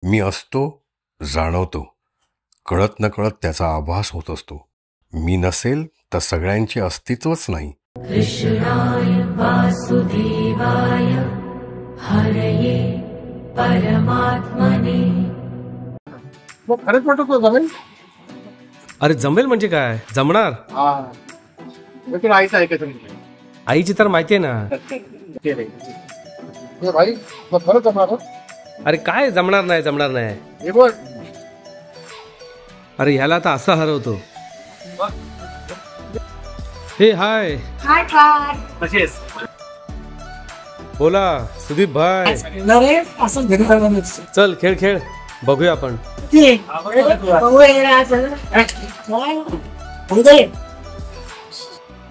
मी असतो, जाणवतो, कळत नकळत त्याचा आभास होत असतो. मी नसेल तर सगळ्यांचे अस्तित्वच नाही. कृष्णाय वासुदेवाय हरये परमात्मने. खरंच म्हणतो जमेल? अरे जमेल म्हणजे काय, जमणार. तुला आईचं ऐकायचं नाही. आईची तर माहिती आहे ना. भाई खरंच जमणार? अरे काय जमणार नाही, जमणार नाही. हे बोल. अरे ह्याला आता असं हरवतो. हे हाय हाय हाय. कशीस? बोला सुदीप भाई. अरे असं घरी जाऊन चल खेळ खेळ बघूया आपण.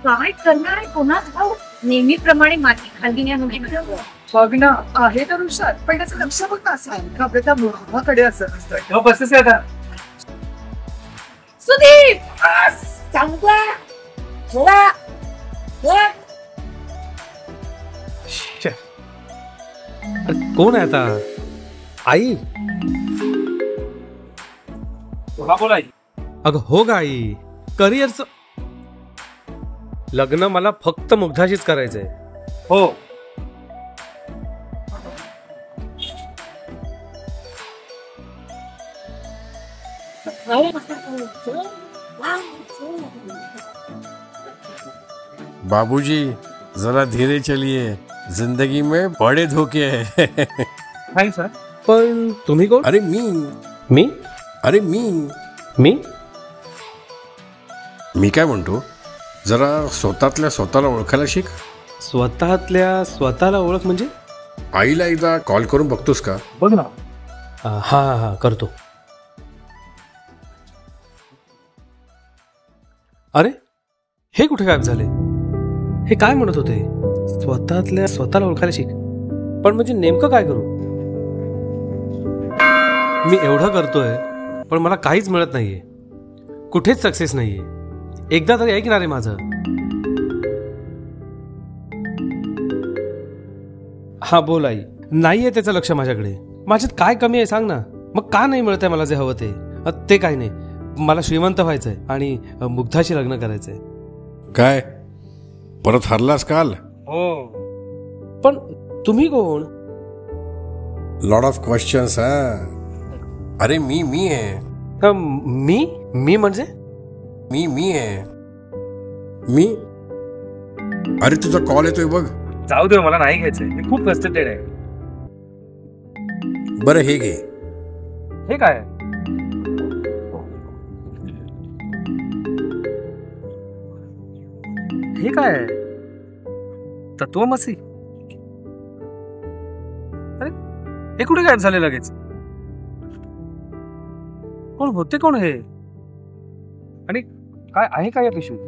काय करणार आहे कोणाच भाऊ? नेहमीप्रमाणे माती खाली बघ ना आहे तर हुशार, पण त्याचं लक्ष बघ ना असं आपल्या मुलाकडे असं बसतेस का आता? सुदीप चांगला थोडा अरे कोण आहे आता? आई? बोला. अगं हो ग आई, करिअरचं लग्न मला फक्त मुग्धाशीच करायचंय. हो. बाबूजी जरा धीरे चलिए, जिंदगी में बड़े धोके है. नाही सर. पण तुम्ही कोण? अरे मी मी काय म्हणतो, जरा स्वतःतल्या स्वतःला ओळखायला शिक. स्वतःतल्या स्वतःला ओळख म्हणजे? आईला एकदा कॉल करून बघतोस का? बघ ना. हा हा करतो. अरे हे कुठे गायब झाले? हे काय म्हणत होते? स्वतःतल्या स्वतःला ओळखायला शिक. पण म्हणजे नेमकं काय करू? मी एवढं करतोय पण मला काहीच मिळत नाहीये, कुठेच सक्सेस नाहीये. एकदा तरी ऐकणार आहे माझं. हा बोल आई. नाहीये त्याचं लक्ष माझ्याकडे. माझ्यात काय कमी आहे सांग ना. मग का नाही मिळत आहे मला जे हवं ते? ते काय नाही, मला श्रीमंत व्हायचंय आणि मुग्धाशी लग्न करायचंय. काय परत हरलास काल? हो. पण तुम्ही कोण? Lot of questions. अरे मी आहे. मी म्हणजे? मी आहे. मी अरे तुझा कॉल येतोय बघ. जाऊ दे, मला नाही घ्यायचंय. मी खूप फ्रस्ट्रेटेड आहे. बरं हे घे. हे काय? हे काय आहे? तत्वमसी? अरे हे कुठे गायब झाले लगेच? कोण होते कोण हे? आणि काय आहे काय या पिशवीत?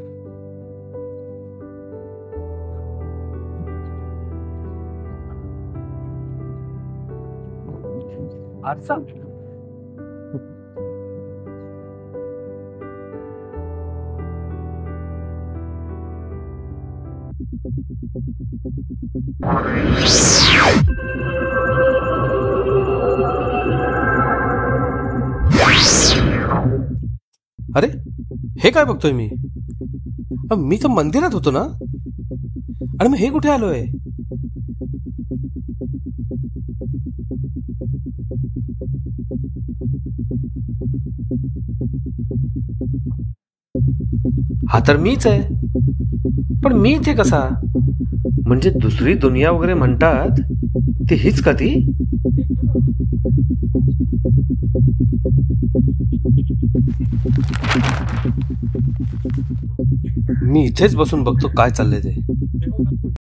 आरसा? अरे हे काय बघतोय मी? मी तर मंदिरात होतो ना. आणि मग हे कुठे आलोय? हा तर मीच आहे. पण मी इथे कसा? म्हणजे दुसरी दुनिया वगैरे म्हणतात ती हीच का ती? मी इथेच बसून बघतो काय चाललंय ते.